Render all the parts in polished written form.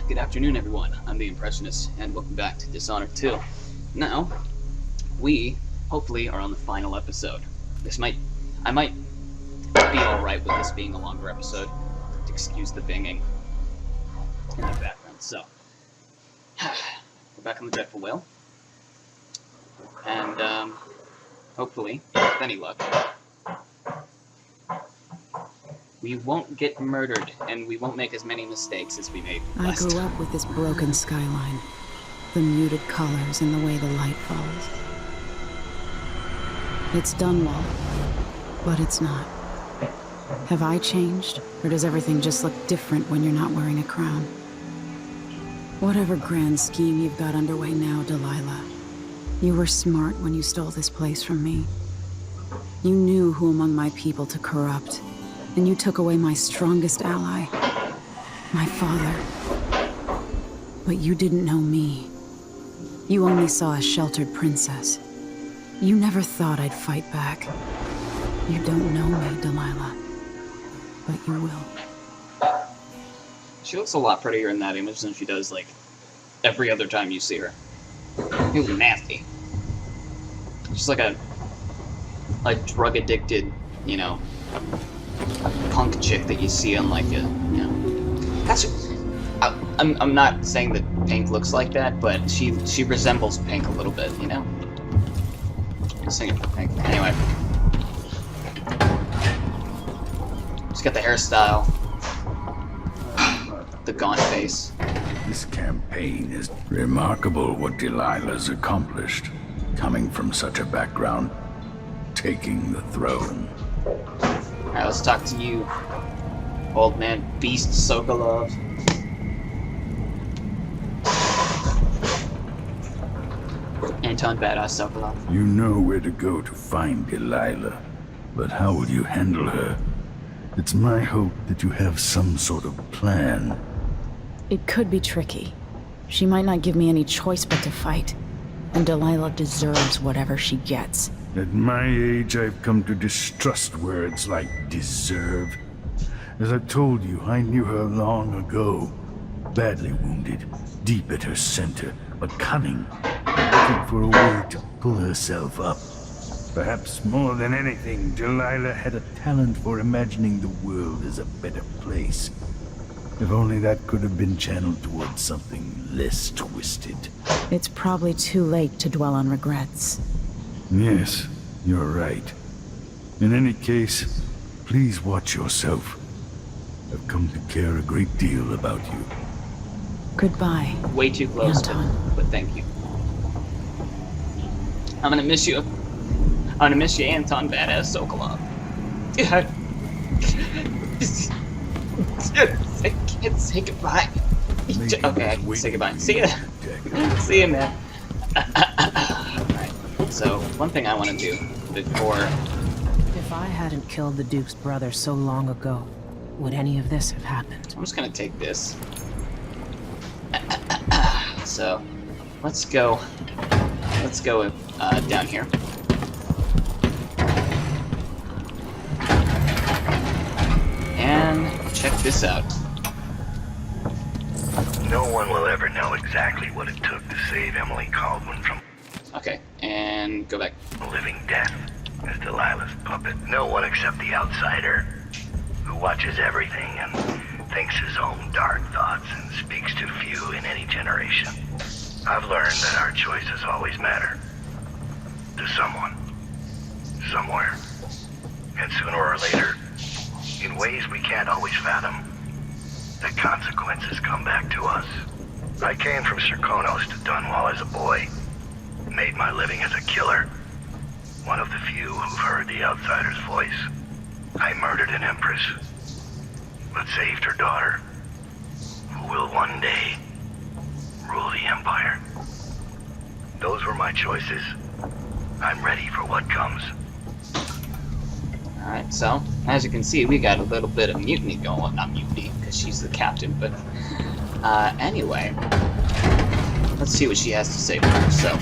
Good afternoon, everyone. I'm the Impressionist, and welcome back to Dishonored 2. Now, we, hopefully, are on the final episode. I might be alright with this being a longer episode. Excuse the binging in the background. So, we're back on the Dreadful Whale. And, hopefully, with any luck, we won't get murdered, and we won't make as many mistakes as we made last time. I grew up with this broken skyline, the muted colors and the way the light falls. It's Dunwall, but it's not. Have I changed, or does everything just look different when you're not wearing a crown? Whatever grand scheme you've got underway now, Delilah, you were smart when you stole this place from me. You knew who among my people to corrupt, and you took away my strongest ally, my father. But you didn't know me. You only saw a sheltered princess. You never thought I'd fight back. You don't know me, Delilah, but you will. She looks a lot prettier in that image than she does, like, every other time you see her. It was nasty. She's like a drug-addicted, you know, punk chick that you see on, like, I'm not saying that Pink looks like that, but she resembles Pink a little bit, you know? Singing for Pink. Anyway. She's got the hairstyle. The gaunt face. This campaign is remarkable what Delilah's accomplished. Coming from such a background, taking the throne. Alright, let's talk to you, old man beast Sokolov. Anton Badass Sokolov. You know where to go to find Delilah, but how will you handle her? It's my hope that you have some sort of plan. It could be tricky. She might not give me any choice but to fight, and Delilah deserves whatever she gets. At my age, I've come to distrust words like deserve. As I've told you, I knew her long ago. Badly wounded, deep at her center, but cunning, looking for a way to pull herself up. Perhaps more than anything, Delilah had a talent for imagining the world as a better place. If only that could have been channeled towards something less twisted. It's probably too late to dwell on regrets. Yes, you're right. In any case, please watch yourself. I've come to care a great deal about you. Goodbye. Way too close, Anton. but thank you. I'm gonna miss you. I'm gonna miss you, Anton Badass Sokolov. I can't say goodbye. Okay, I can say goodbye. See ya. See ya, man. Alright, so one thing I want to do before... If I hadn't killed the Duke's brother so long ago, would any of this have happened? I'm just gonna take this. So, let's go down here. And check this out. No one will ever know exactly what it took to save Emily Caldwin from Okay, and go back. a living death as Delilah's puppet. No one except the outsider, who watches everything and thinks his own dark thoughts and speaks to few in any generation. I've learned that our choices always matter. To someone. Somewhere. And sooner or later, in ways we can't always fathom, the consequences come back to us. I came from Serkonos to Dunwall as a boy. Made my living as a killer. One of the few who've heard the outsider's voice. I murdered an empress, but saved her daughter, who will one day rule the empire. Those were my choices. I'm ready for what comes. Alright, so, as you can see, we got a little bit of mutiny going on. Not mutiny, because she's the captain, but... anyway. Let's see what she has to say for herself.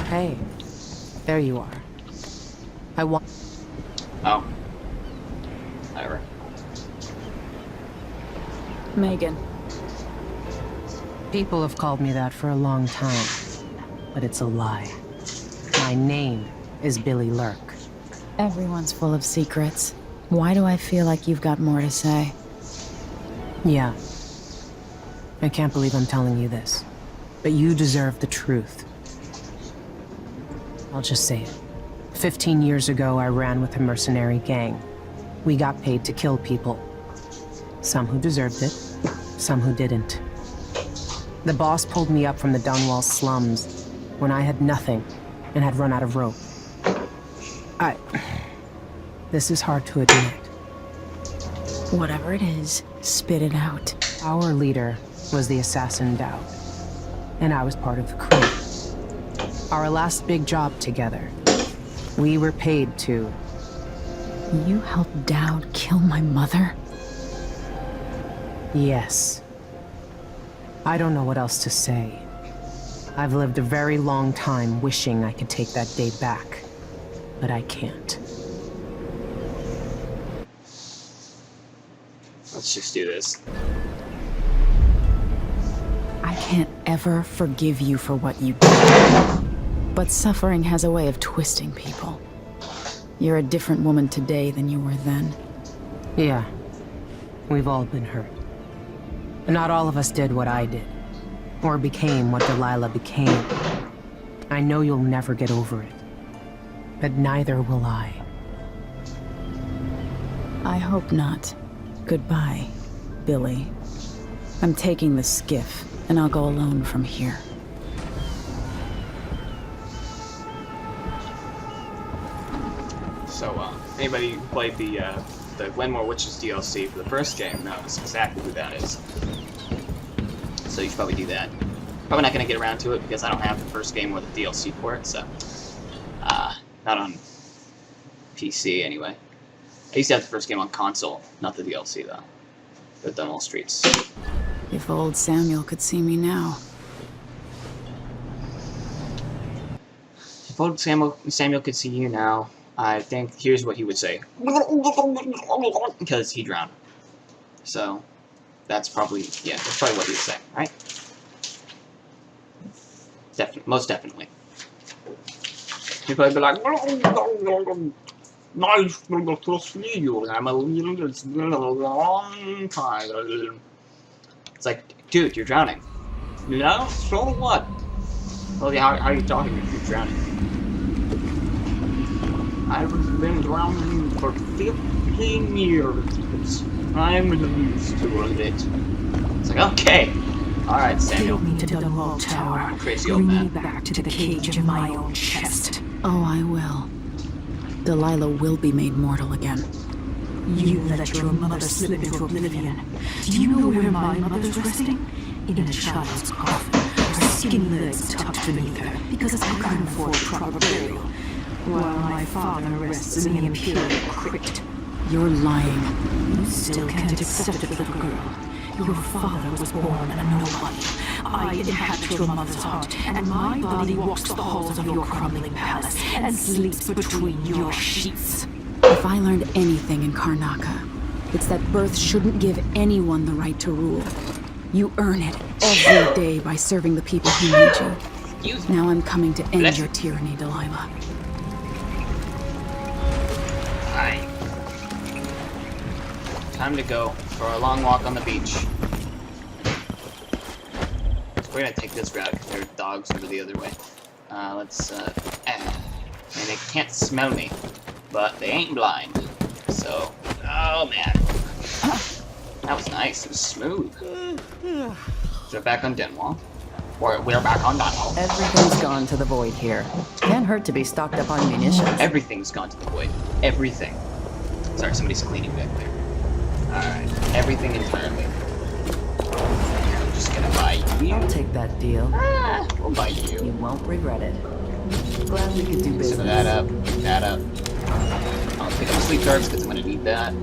Hey, there you are. I want... Oh. Whatever. Megan. People have called me that for a long time, but it's a lie. My name is Billy Lurk. Everyone's full of secrets. Why do I feel like you've got more to say? Yeah. I can't believe I'm telling you this, but you deserve the truth. I'll just say it. 15 years ago, I ran with a mercenary gang. We got paid to kill people. Some who deserved it, some who didn't. The boss pulled me up from the Dunwall slums when I had nothing and had run out of rope. This is hard to admit. Whatever it is, spit it out. Our leader was the assassin Dowd, and I was part of the crew. Our last big job together, we were paid to... You helped Dowd kill my mother? Yes. I don't know what else to say. I've lived a very long time wishing I could take that day back, but I can't. Let's just do this. I can't ever forgive you for what you did. But suffering has a way of twisting people. You're a different woman today than you were then. Yeah. We've all been hurt. Not all of us did what I did, or became what Delilah became. I know you'll never get over it, but neither will I. I hope not. Goodbye, Billy. I'm taking the skiff, and I'll go alone from here. So, anybody who played the Glenmore Witches DLC for the first game knows exactly who that is. So you should probably do that. Probably not going to get around to it because I don't have the first game or the DLC for it, so... not on PC, anyway. I used to have the first game on console, not the DLC, though. The Dunwall Streets. If old Samuel could see me now. If old Samuel could see you now, I think here's what he would say. Because he drowned. So, that's probably, yeah, that's probably what he would say, right? Most definitely. He'd probably be like, nice to see you. It's been a long time. It's like, dude, you're drowning. No? So what? Well, how are you talking if you're drowning? I've been drowning for 15 years. I'm used to it. It's like, okay. Alright, Samuel. Take me to Dunwall Tower. Crazy old Bring me man. back to the cage of my own chest. Oh, I will. Delilah will be made mortal again. You let your mother slip into oblivion. Do you know where my mother's resting? In a child's coffin, her skinny legs tucked beneath her, because I couldn't afford proper burial, while my father rests in the Imperial crypt. You're lying. You still can't accept it, little girl. Your father was born a nobody. I inhabit your mother's heart, and my body walks the halls of your crumbling palace and sleeps between your sheets. If I learned anything in Karnaca, it's that birth shouldn't give anyone the right to rule. You earn it every day by serving the people who need you. Now I'm coming to end your tyranny, Delilah. Alright. Time to go for a long walk on the beach. We're gonna take this route because there are dogs over the other way. And they can't smell me, but they ain't blind. So, oh man. That was nice, it was smooth. So we're back on Dunwall. We're back on Dunwall. Everything's gone to the void here. Can't hurt to be stocked up on munitions. Everything's gone to the void. Everything. Sorry, somebody's cleaning back there. Alright, everything entirely. I'm just gonna buy you. I'll take that deal. We'll buy you. You won't regret it. Glad we could do business. So that up, that up. I'll pick up sleep darts because I'm gonna need that.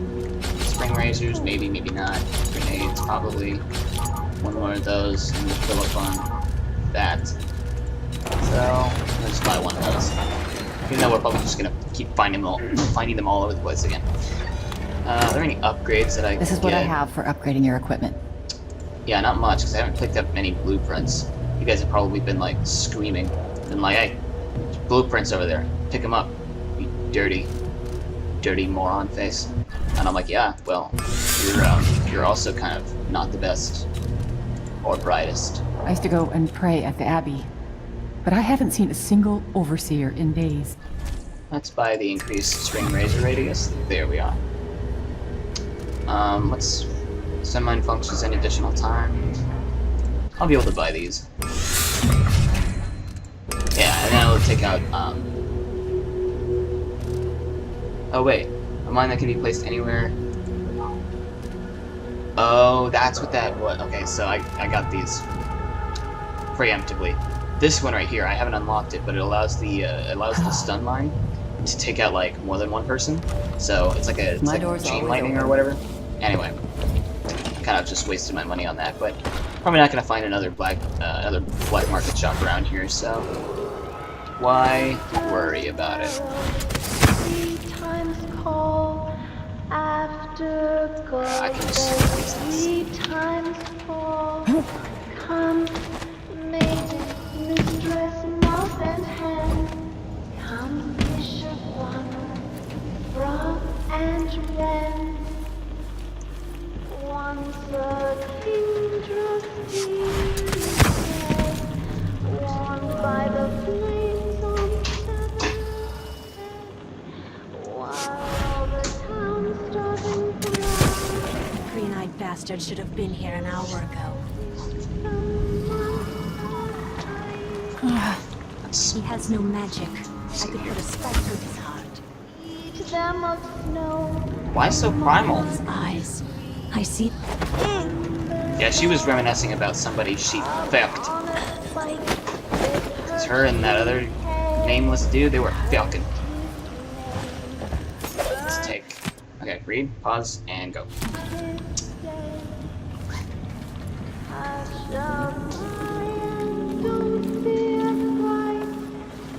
Spring razors, maybe, maybe not. Grenades, probably. One more of those, and fill up on that. So, let's buy one of those. Even though we're probably just gonna keep finding them all over the place again. Are there any upgrades that I can This is what get? I have for upgrading your equipment. Yeah, not much, because I haven't picked up many blueprints. You guys have probably been, like, screaming. Been like, hey, there's blueprints over there. Pick them up, you dirty moron face. And I'm like, yeah, well, you're also kind of not the best or brightest. I used to go and pray at the Abbey, but I haven't seen a single overseer in days. Let's buy the increased string razor radius. There we are. Let's send mine functions any additional time. I'll be able to buy these. Yeah, and then I'll take out, oh wait, a mine that can be placed anywhere. Oh, that's what that was. Okay, so I got these preemptively. This one right here, I haven't unlocked it, but it allows the stun mine to take out like more than one person. So it's like a chain lightning or whatever. Anyway, kind of just wasted my money on that, but probably not gonna find another black market shop around here. So why worry about it? I can just use Green-eyed bastard should have been here an hour ago. He has no magic. I could put a spike through his heart. Why so primal? His eyes. I see. Yeah, she was reminiscing about somebody she fucked. It's her and that other nameless dude, they were fucking. Let's take. Okay, read, pause, and go.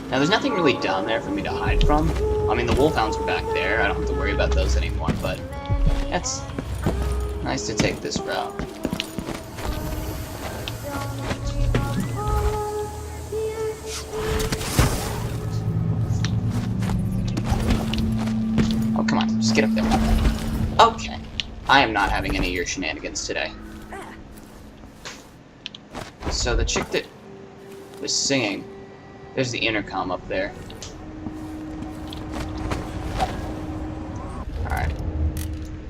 Now, there's nothing really down there for me to hide from. I mean, the wolfhounds are back there. I don't have to worry about those anymore, but it's nice to take this route. Oh, come on. Just get up there. Okay. I am not having any of your shenanigans today. So the chick that was singing, there's the intercom up there. Alright.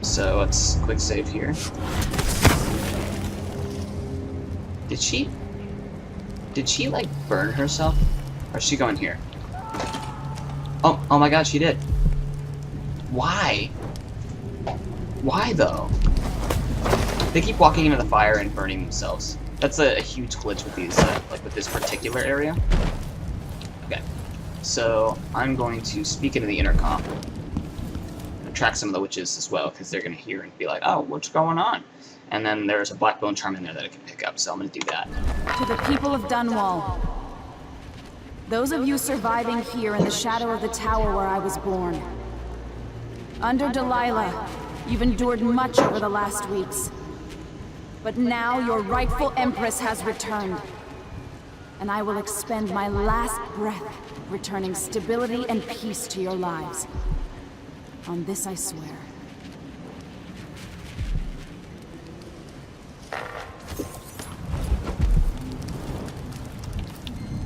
So let's quick save here. Did she like burn herself? Or is she going here? Oh my god, she did. Why? Why though? They keep walking into the fire and burning themselves. That's a huge glitch with these, like with this particular area. Okay, so I'm going to speak into the intercom. Attract some of the witches as well, because they're going to hear and be like, oh, what's going on? And then there's a black bone charm in there that I can pick up, so I'm going to do that. To the people of Dunwall, those of you surviving here in the shadow of the tower where I was born. Under Delilah, you've endured much over the last weeks. But now your rightful Empress has returned. And I will expend my last breath, returning stability and peace to your lives. On this I swear.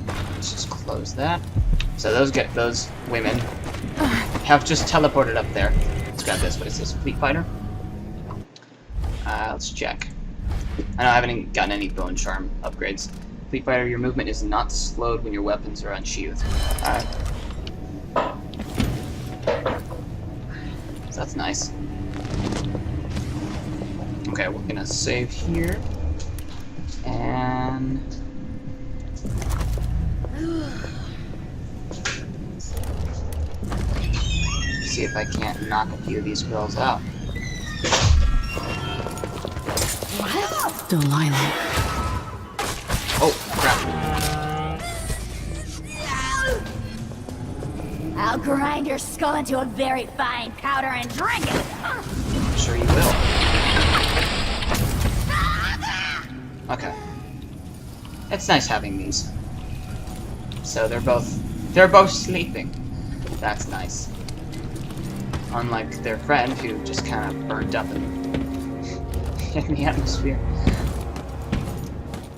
Let's just close that. So those women have just teleported up there. Let's grab this. What is this? Fleet fighter? Let's check. I know I haven't gotten any bone charm upgrades. Fleet fighter, your movement is not slowed when your weapons are unsheathed. Alright. So that's nice. Okay, we're gonna save here. And see if I can't knock a few of these girls out. What? Delilah. Oh, crap. I'll grind your skull into a very fine powder and drink it. I'm sure you will. Okay. It's nice having these. So they're both sleeping. That's nice. Unlike their friend who just kind of burnt up in the atmosphere.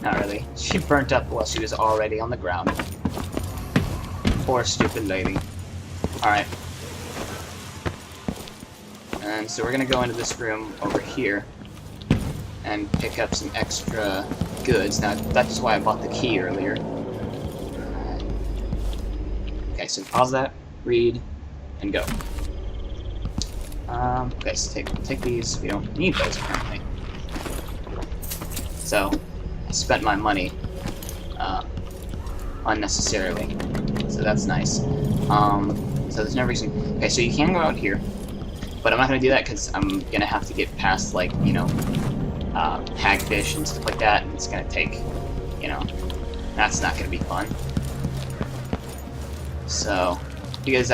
Not really. She burnt up while she was already on the ground. Poor stupid lady. Alright. And so we're gonna go into this room over here and pick up some extra goods. Now, that's why I bought the key earlier. Okay, so pause that, read, and go. Okay, so take these. We don't need those, apparently. So, I spent my money unnecessarily. So that's nice. So there's no reason... Okay, so you can go out here. But I'm not going to do that because I'm going to have to get past, like, you know, hagfish and stuff like that. And it's going to take, you know... That's not going to be fun. So... Because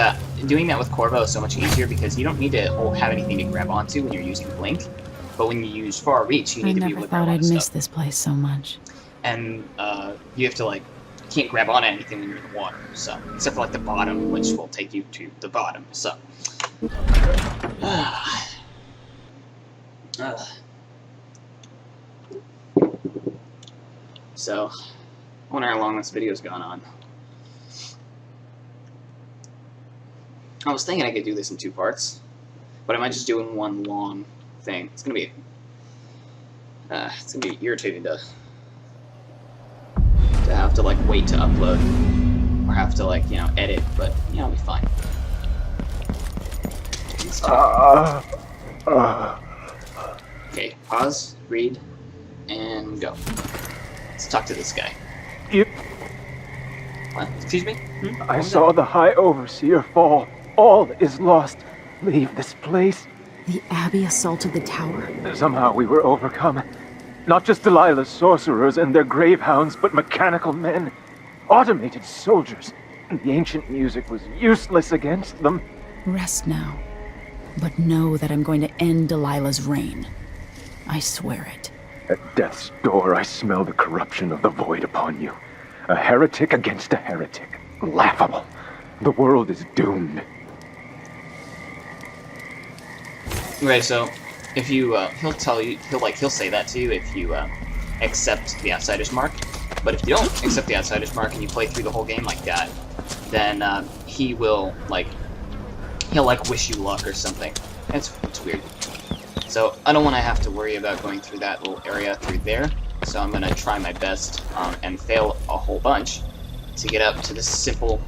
doing that with Corvo is so much easier because you don't need to have anything to grab onto when you're using Blink. But when you use Far Reach, you need to be able to grab onto stuff. I never thought I'd miss this place so much. And you have to, like, you can't grab onto anything when you're in the water. So, except for, like, the bottom, which will take you to the bottom. So, so, I wonder how long this video's gone on. I was thinking I could do this in 2 parts, but I might just do it in one long thing. It's gonna be irritating to have to, like, wait to upload or have to, like, you know, edit, but you know, it'll be fine. Okay, pause, read, and go. Let's talk to this guy. What? Excuse me? I saw the High Overseer fall. All is lost. Leave this place. The Abbey assaulted the tower? Somehow we were overcome. Not just Delilah's sorcerers and their gravehounds, but mechanical men. Automated soldiers. The ancient music was useless against them. Rest now. But know that I'm going to end Delilah's reign. I swear it. At death's door, I smell the corruption of the void upon you. A heretic against a heretic. Laughable. The world is doomed. Okay, so if you, he'll say that to you if you accept the Outsider's Mark. But if you don't accept the Outsider's Mark and you play through the whole game like that, then he will, like, he'll, like, wish you luck or something. It's weird. So I don't want to have to worry about going through that little area through there. So I'm gonna try my best and fail a whole bunch to get up to this simple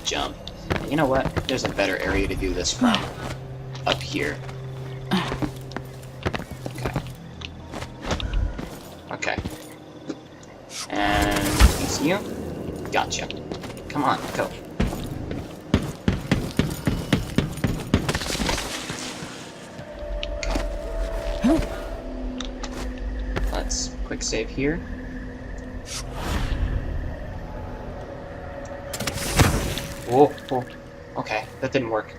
jump. And you know what? There's a better area to do this from. Up here. Okay. And it's you? Gotcha. Come on, go. Okay. Let's quick save here. Whoa, whoa. Okay, that didn't work.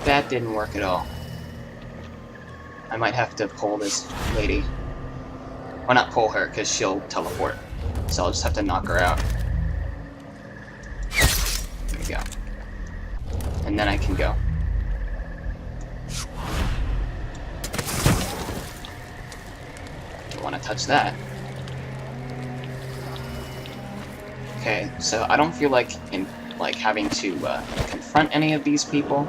That didn't work at all. I might have to pull this lady. Well, not pull her, because she'll teleport. So I'll just have to knock her out. There we go. And then I can go. Don't want to touch that. Okay, so I don't feel like having to confront any of these people.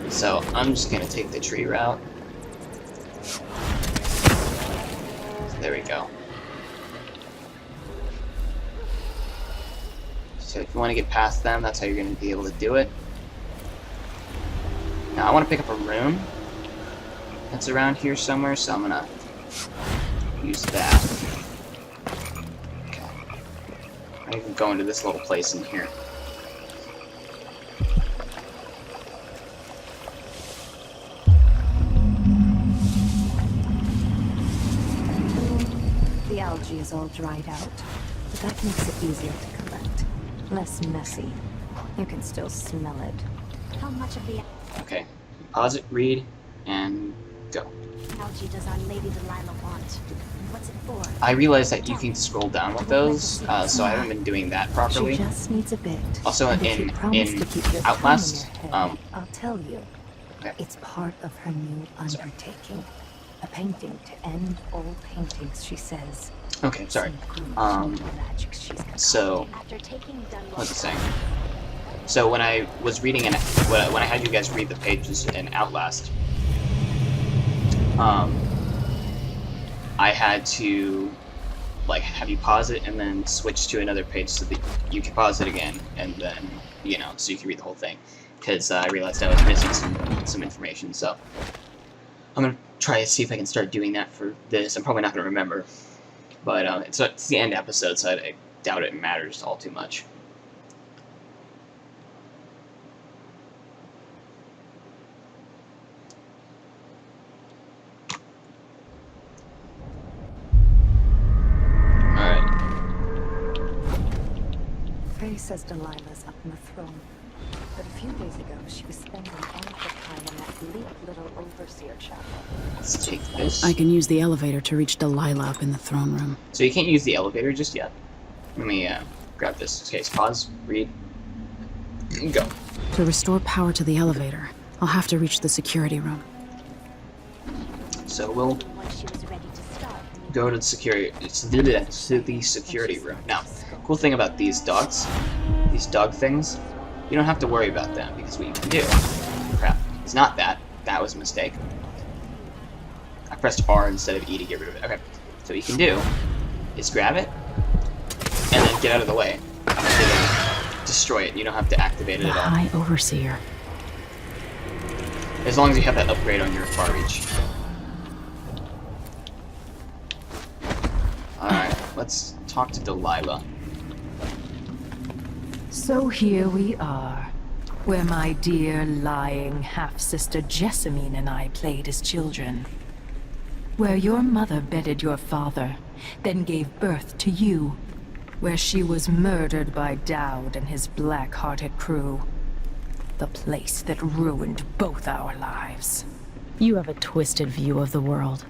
So I'm just gonna take the tree route. So there we go. So if you want to get past them, that's how you're going to be able to do it. Now I want to pick up a rune that's around here somewhere, so I'm going to use that. Okay. I can go into this little place in here. The algae is all dried out, but that makes it easier to collect. Less messy. You can still smell it. How much of the... Okay. Pause it, read, and Go. Algae does Our Lady Delilah want? And what's it for? I realized that you can scroll down with those, so I haven't been doing that properly. She just needs a bit. Also, And if you in promise to keep your Outlast, tongue in your head, I'll tell you. okay. It's part of her new undertaking. A painting to end all paintings, she says. Okay, sorry. So, After taking Dunwall what's it saying? Tower, So when I was reading when I had you guys read the pages in Outlast, I had to like have you pause it and then switch to another page so that you can pause it again and then so you can read the whole thing, because I realized I was missing some information. So I'm gonna try to see if I can start doing that for this. I'm probably not gonna remember, but it's the end episode, so I doubt it matters all too much. Faye says Delilah's up in the throne. But a few days ago, she was spending all of her time in that bleak little overseer chapel. Let's take this. I can use the elevator to reach Delilah up in the throne room. So you can't use the elevator just yet. Let me grab this. Okay, pause, read, and go. To restore power to the elevator, I'll have to reach the security room. So we'll once she was ready to start, go to the security room. Now, cool thing about these dog things, you don't have to worry about them, because what you can do, crap, it's not that. That was a mistake. I pressed R instead of E to get rid of it. Okay, so what you can do is grab it and then get out of the way. And then destroy it. You don't have to activate it The at all. High Overseer. As long as you have that upgrade on your far reach. Alright, let's talk to Delilah. So here we are, where my dear lying half-sister Jessamine and I played as children. Where your mother bedded your father, then gave birth to you. Where she was murdered by Dowd and his black-hearted crew. The place that ruined both our lives. You have a twisted view of the world,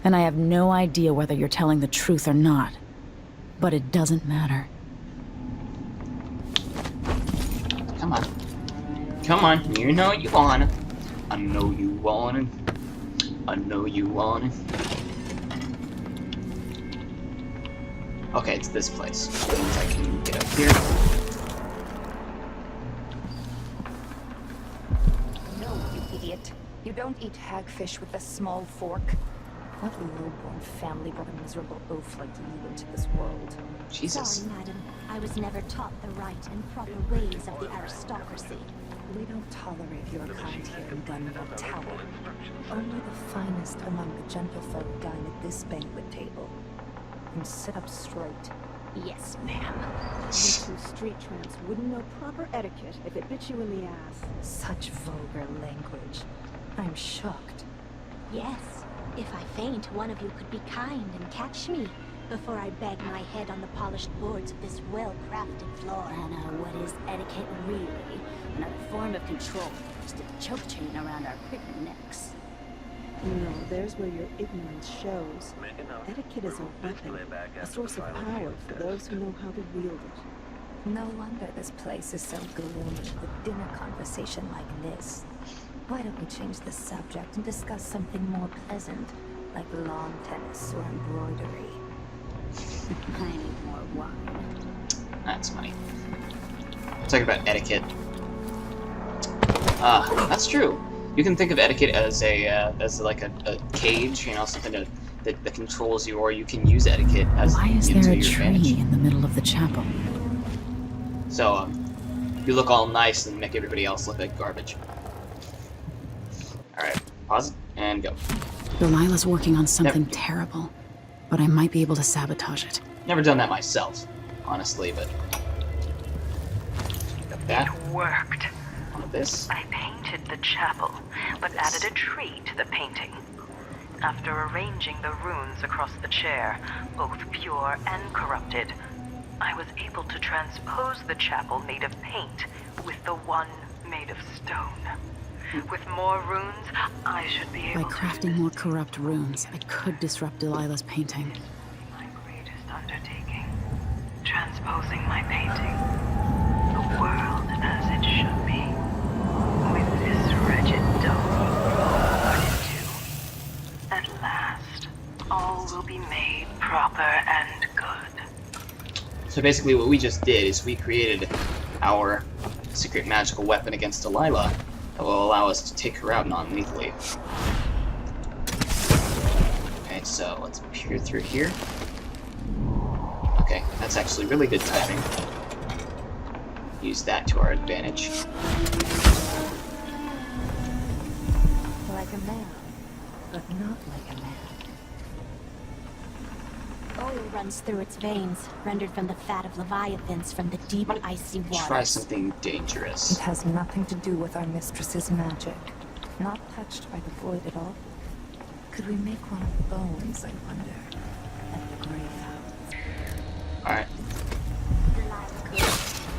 and I have no idea whether you're telling the truth or not. But it doesn't matter. Come on. Come on, you know you want it. I know you want it. I know you want it. Okay, it's this place. Which means I can get up here. No, you idiot. You don't eat hagfish with a small fork. What low-born family brought a miserable oaf like you into this world? Jesus. sorry, madam. I was never taught the right and proper ways of the aristocracy. We don't tolerate your kind here in Dunwall Tower. Only the finest among the gentlefolk dine at this banquet table. And sit up straight. Yes, ma'am. You two street tramps wouldn't know proper etiquette if it bit you in the ass. Such vulgar language. I'm shocked. Yes. If I faint, one of you could be kind and catch me before I bang my head on the polished boards of this well-crafted floor. And what is etiquette really? Another form of control. Just a choke chain around our pretty necks. No, there's where your ignorance shows. Etiquette is a weapon, a source of power for those who know how to wield it. No wonder this place is so gloomy with dinner conversation like this. Why don't we change the subject and discuss something more pleasant, like lawn tennis or embroidery? I need more wine. That's funny. Talking about etiquette. That's true. You can think of etiquette as like a cage, something that controls you, or you can use etiquette as Why is to there a your tree advantage. in the middle of the chapel? So you look all nice and make everybody else look like garbage. All right, pause it and go. Delilah's working on something terrible, but I might be able to sabotage it. Never done that myself, honestly, but got that. It worked. On this. I painted the chapel, but added a tree to the painting. After arranging the runes across the chair, both pure and corrupted, I was able to transpose the chapel made of paint with the one made of stone. With more runes, I should be able By crafting more corrupt runes, I could disrupt Delilah's painting. My greatest undertaking. Transposing my painting. The world as it should be. With this wretched dome put into. At last, all will be made proper and good. So basically what we just did is we created our secret magical weapon against Delilah that will allow us to take her out non-lethally. Okay, so let's peer through here. Okay, that's actually really good timing. Use that to our advantage. Like a man, but not like a man. Oil runs through its veins, rendered from the fat of leviathans from the deep, icy waters. Try something dangerous. It has nothing to do with our mistress's magic. Not touched by the void at all. Could we make one of the bones, I wonder, at the grave house? Alright.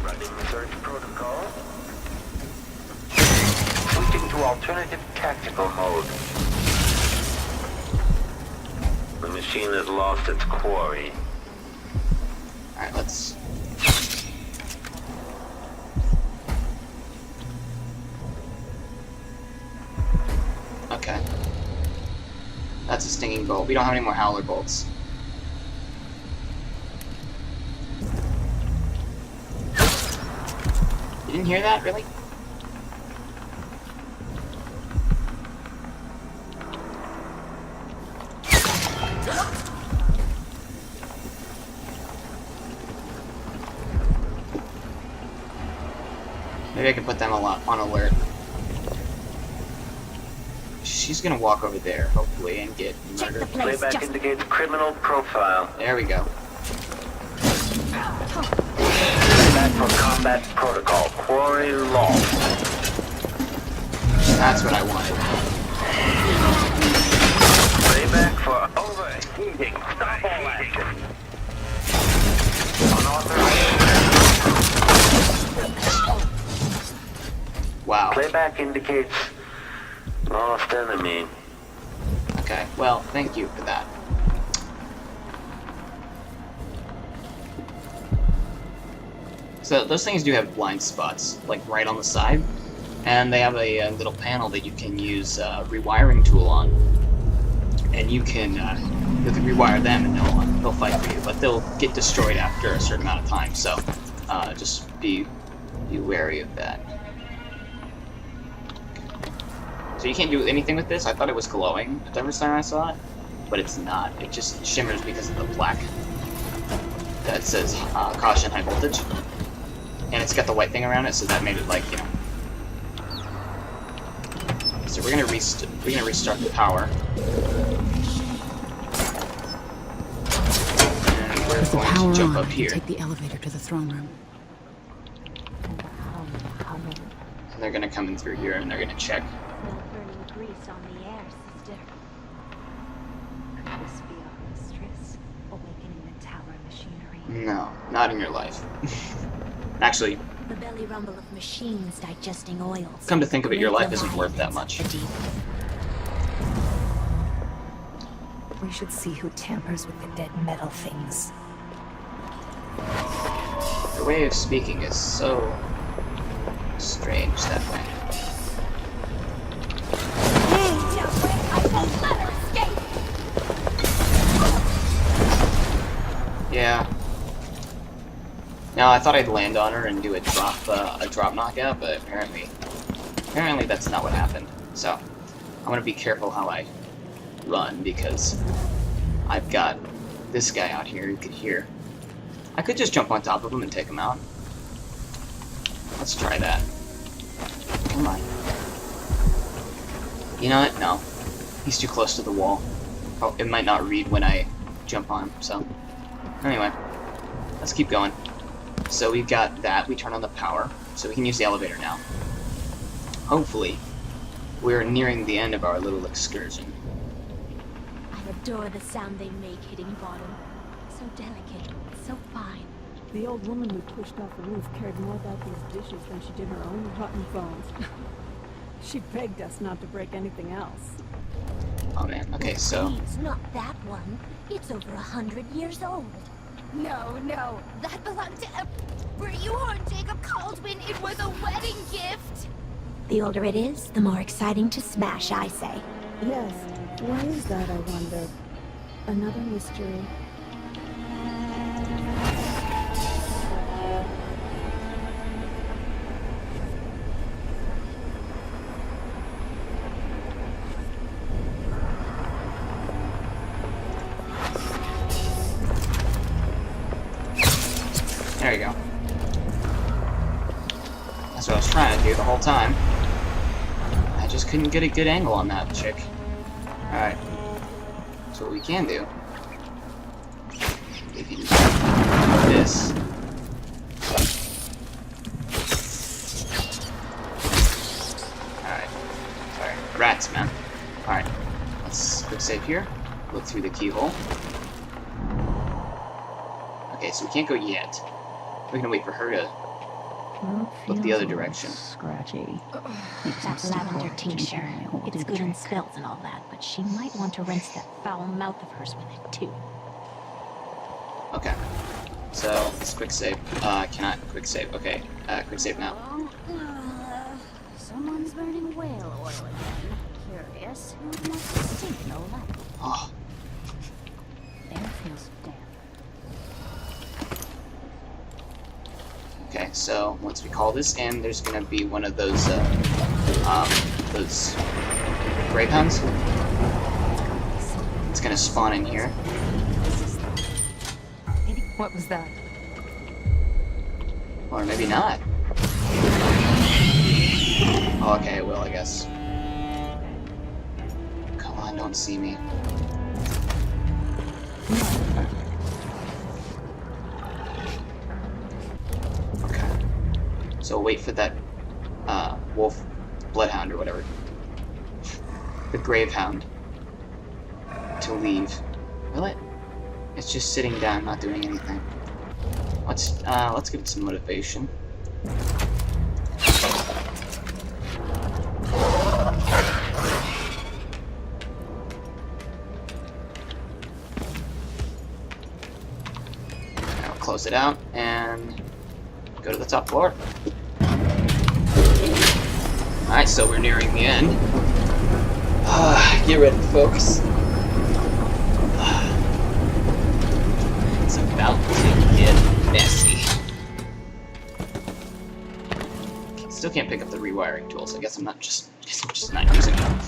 Running research protocol. Switching to alternative tactical mode. The machine has lost its quarry. Alright, let's... Okay. That's a stinging bolt. We don't have any more howler bolts. You didn't hear that? Really? Maybe I can put them on alert. She's gonna walk over there, hopefully, and get murdered. Playback indicates criminal profile. There we go. Playback for combat protocol. Quarry lost. That's what I wanted. Playback for overheating. Stop all action. Unauthorized. Wow. Playback indicates lost enemy. Okay, well, thank you for that. So those things do have blind spots, like right on the side, and they have a little panel that you can use a rewiring tool on, and you can rewire them, and they'll fight for you, but they'll get destroyed after a certain amount of time. So just be wary of that. So you can't do anything with this. I thought it was glowing the first time I saw it, but it's not. It just shimmers because of the plaque that says caution, high voltage, and it's got the white thing around it, so that made it like, you know. So we're gonna restart the power, and we're With the going power to jump on, up here. take the elevator to the throne room. And they're gonna come in through here, and they're gonna check. No burning grease on the air, sister. Could this be our mistress, awakening the tower machinery? No, not in your life. Actually, The belly rumble of machines digesting oils. come to think of it, your life isn't worth that much. We should see who tampers with the dead metal things. Your way of speaking is so strange that way. Yeah. Now I thought I'd land on her and do a drop knockout, but apparently that's not what happened. So I'm gonna be careful how I run, because I've got this guy out here who could hear. I could just jump on top of him and take him out. Let's try that. Come on. You know what? No. He's too close to the wall. Oh, it might not read when I jump on him, so. Anyway, let's keep going. So we've got that. We turn on the power, so we can use the elevator now. Hopefully, we're nearing the end of our little excursion. I adore the sound they make hitting bottom. So delicate, so fine. The old woman we pushed off the roof cared more about these dishes than she did her own rotten bones. She begged us not to break anything else. Oh man, okay, so... Please, not that one. It's over 100 years old. No, that belonged to Emperor Euhorn Jacob Caldwin. It was a wedding gift. The older it is, the more exciting to smash, I say. Yes. Why is that, I wonder? Another mystery. There you go. That's what I was trying to do the whole time. I just couldn't get a good angle on that chick. Alright. So what we can do... We can do this. Alright. Sorry. Rats, man. Alright. Let's quick save here. Look through the keyhole. Okay, so we can't go yet. We're gonna wait for her to look the other direction. Scratchy. That lavender tincture. It's good in spells and all that, but she might want to rinse that foul mouth of hers with it, too. Okay. So, let's quick save. Cannot quick save. Okay, quick save now. Someone's burning whale oil again. Curious. Who wants to sink no less? Oh. Air feels damp. Okay, so once we call this in, there's gonna be one of those greyhounds. It's gonna spawn in here. What was that? Or maybe not. Oh, okay, it will, I guess. Come on, don't see me. Okay. So wait for that wolf, bloodhound or whatever. The gravehound to leave. Will it? It's just sitting down, not doing anything. Let's give it some motivation. Now close it out and go to the top floor. Alright, so we're nearing the end. Get ready, folks. It's about to get messy. Still can't pick up the rewiring tools. I guess I'm just not using them.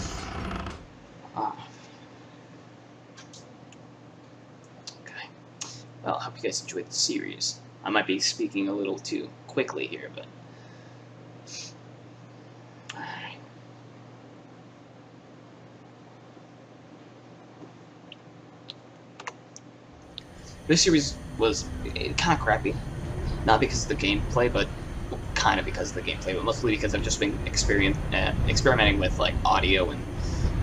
Okay. Well, I hope you guys enjoyed the series. I might be speaking a little too quickly here, but alright. This series was kind of crappy. Not because of the gameplay, but kind of because of the gameplay, but mostly because I've just been experimenting with like audio and,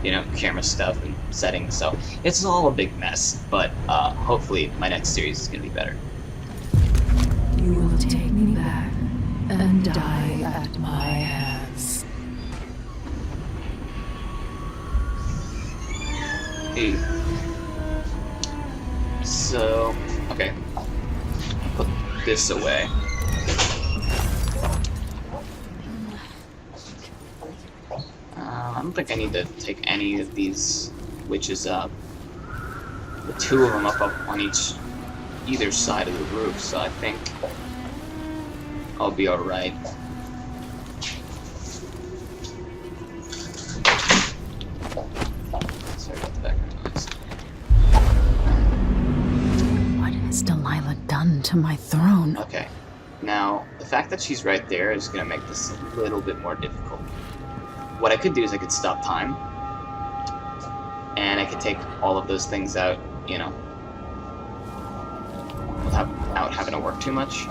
you know, camera stuff and settings. So it's all a big mess, but hopefully my next series is going to be better. You will take me back and die at my hands. Hey. So, okay. Put this away. I don't think I need to take any of these witches up. The two of them up on either side of the roof, so I think I'll be alright. Sorry about the background noise. What has Delilah done to my throne? Okay. Now, the fact that she's right there is going to make this a little bit more difficult. What I could do is I could stop time, and I could take all of those things out, you know, without having to work too much.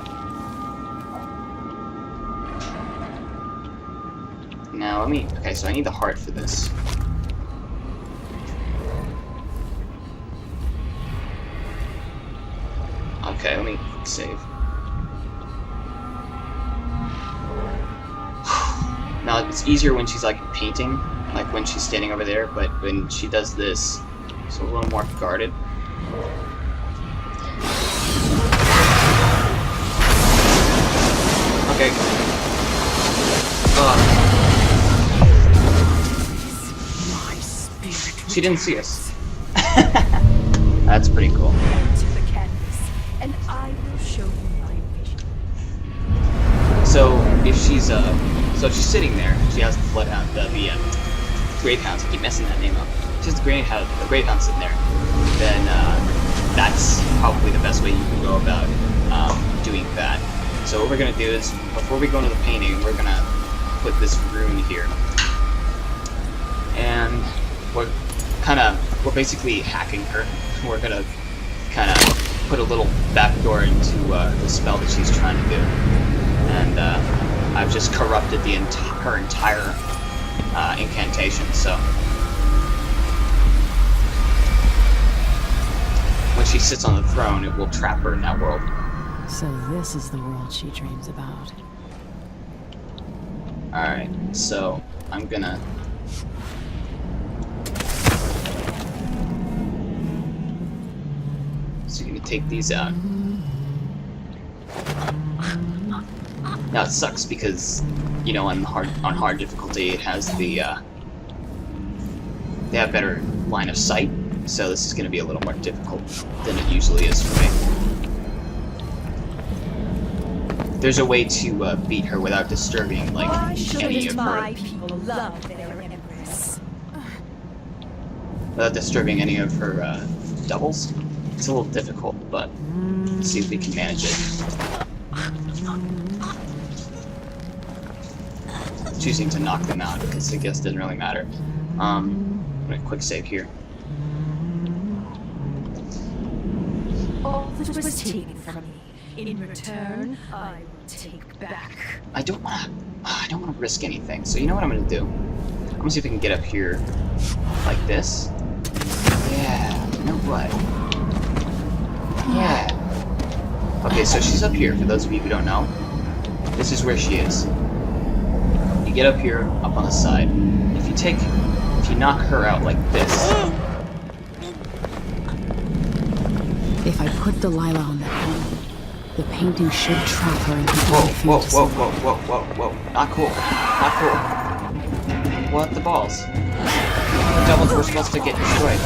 Now, okay, so I need the heart for this. Okay, let me quick save. Now, it's easier when she's, like, painting, like when she's standing over there, but when she does this, it's a little more guarded. Okay. She didn't see us. That's pretty cool. To the canvas, and I will show you my vision. So if she's sitting there, she has the bloodhound, the gravehounds. I keep messing that name up. She has the gravehound sitting there. Then that's probably the best way you can go about doing that. So what we're gonna do is, before we go into the painting, we're gonna put this rune here, and we're basically hacking her. We're gonna kind of put a little backdoor into the spell that she's trying to do, and I've just corrupted her entire incantation. So when she sits on the throne, it will trap her in that world. So this is the world she dreams about. Alright, so I'm gonna... So you're gonna take these out. Now it sucks because, you know, on hard difficulty it has the they have better line of sight, so this is gonna be a little more difficult than it usually is for me. There's a way to beat her without disturbing, like, any of her... people love their empress. Without disturbing any of her doubles. It's a little difficult, but let's see if we can manage it. Choosing to knock them out, because I guess it doesn't really matter. I'm gonna quick save here. All that was taken from me. In return, I will take back. I don't wanna risk anything, so you know what I'm gonna do? I'm gonna see if I can get up here like this. Yeah, you know what? Yeah. Okay, so she's up here, for those of you who don't know. This is where she is. You get up here, up on the side. If you knock her out like this. If I put Delilah on that throne, the painting should trap her into Whoa. Not cool. Not cool. What the balls? The devils were supposed to get destroyed.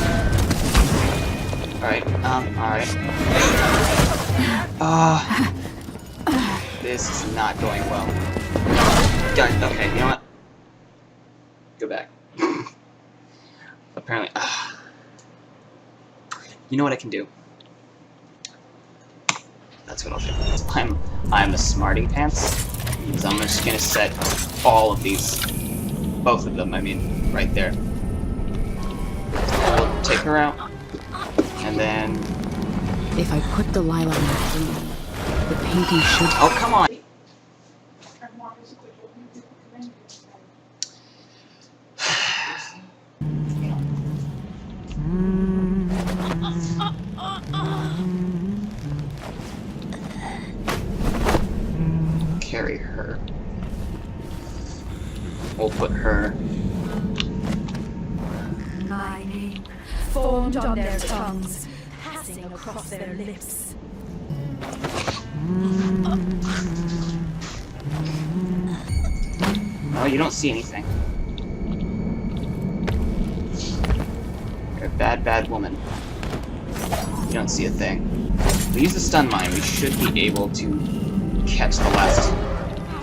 Alright, alright. This is not going well. Okay, you know what? Go back. Apparently, you know what I can do? That's what I'll do. I'm a smarty pants. So I'm just gonna set all of these, both of them, I mean, right there. We'll take her out, and then... If I put Delilah on the throne, the painting should... Oh, come on! Carry her. We'll put her... My name, formed on their tongues, passing across their lips. Oh, you don't see anything. You're a bad, bad woman. You don't see a thing. If we use the stun mine, we should be able to catch the last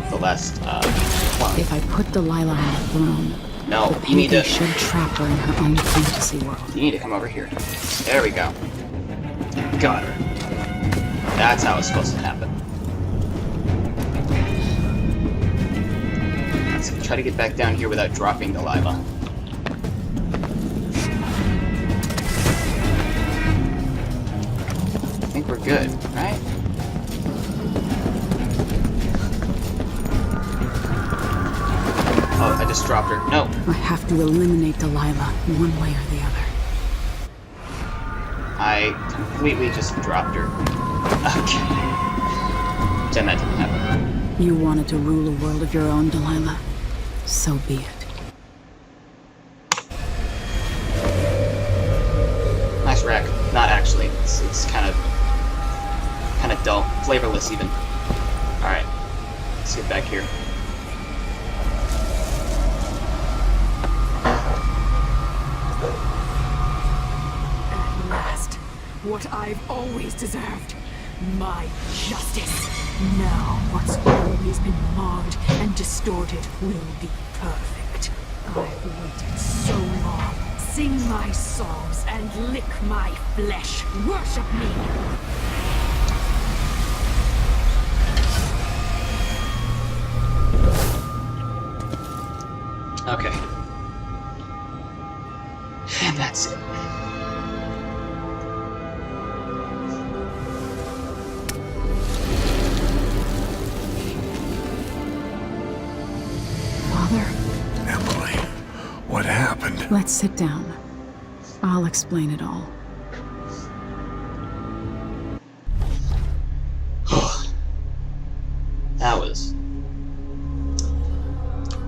clone. If I put Delilah on the throne, no, the you need to... should trap her in her own fantasy world. You need to come over here. There we go. Got her. That's how it's supposed to happen. Let's try to get back down here without dropping Delilah. I think we're good, right? Oh, I just dropped her. No. I have to eliminate Delilah one way or the other. I completely just dropped her. Okay. Pretend that didn't happen. You wanted to rule a world of your own, Delilah. So be it. Nice rack. Not actually. It's kind of dull, flavorless even. All right, let's get back here. At last, what I've always deserved. My justice. Now what's always been marred and distorted will be perfect. I've waited so long. Sing my songs and lick my flesh. Worship me. Okay. And that's it. Father? Emily, what happened? Let's sit down. I'll explain it all.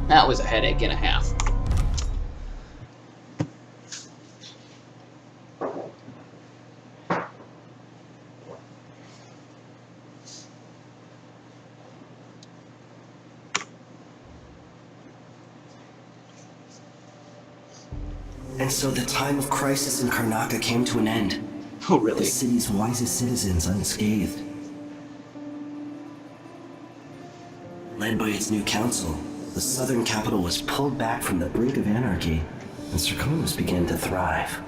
That was a headache and a half. And so the time of crisis in Karnaca came to an end. Oh, really? The city's wisest citizens unscathed. Led by its new council, the southern capital was pulled back from the brink of anarchy, and Serkonos began to thrive.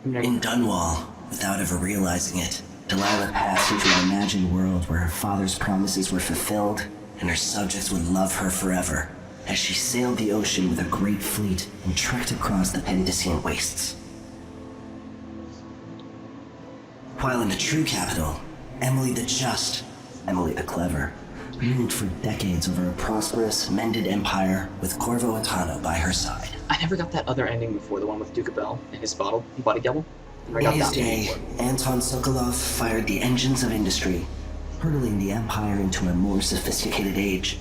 In Dunwall, without ever realizing it, Delilah passed into an imagined world where her father's promises were fulfilled and her subjects would love her forever, as she sailed the ocean with a great fleet and trekked across the Pendician wastes. While in the true capital, Emily the Just, Emily the Clever, ruled for decades over a prosperous, mended empire with Corvo Atano by her side. I never got that other ending before, the one with Duke Bell and his body double. In his day, Anton Sokolov fired the engines of industry, hurtling the empire into a more sophisticated age.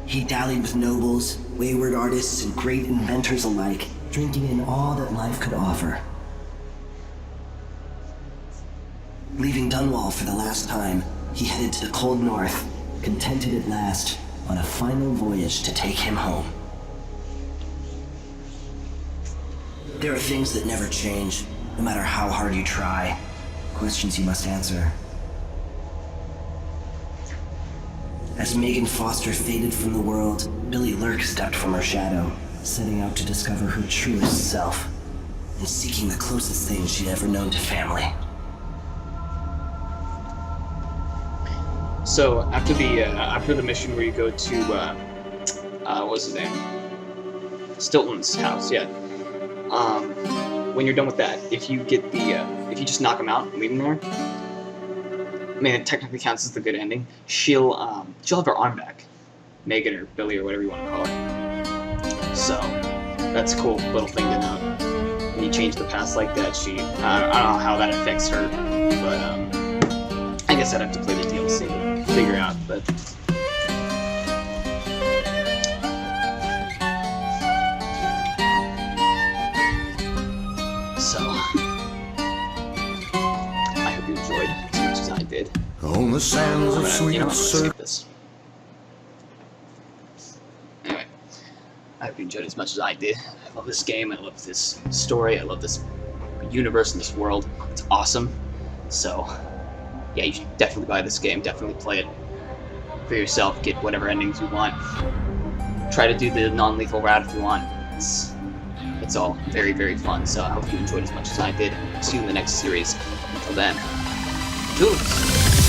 He dallied with nobles, wayward artists, and great inventors alike, drinking in all that life could offer. Leaving Dunwall for the last time, he headed to the cold north, contented at last, on a final voyage to take him home. There are things that never change, no matter how hard you try. Questions you must answer. As Megan Foster faded from the world, Billy Lurk stepped from her shadow, setting out to discover her truest self, and seeking the closest thing she'd ever known to family. So after the mission where you go to what's his name? Stilton's house, yeah. When you're done with that, if you get the if you just knock him out and leave him there, I mean it technically counts as the good ending. She'll have her arm back, Megan or Billy or whatever you want to call her. So that's a cool little thing to note. When you change the past like that, I don't know how that affects her, but I guess I'd have to play the DLC and figure out. But so I hope you enjoyed as much as I did. On the sands of sweet let's skip this. Anyway, I hope you enjoyed as much as I did. I love this game. I love this story. I love this universe and this world. It's awesome. So yeah, you should definitely buy this game. Definitely play it for yourself. Get whatever endings you want. Try to do the non-lethal route if you want. It's all very, very fun. So I hope you enjoyed as much as I did. See you in the next series. Until then, toodles.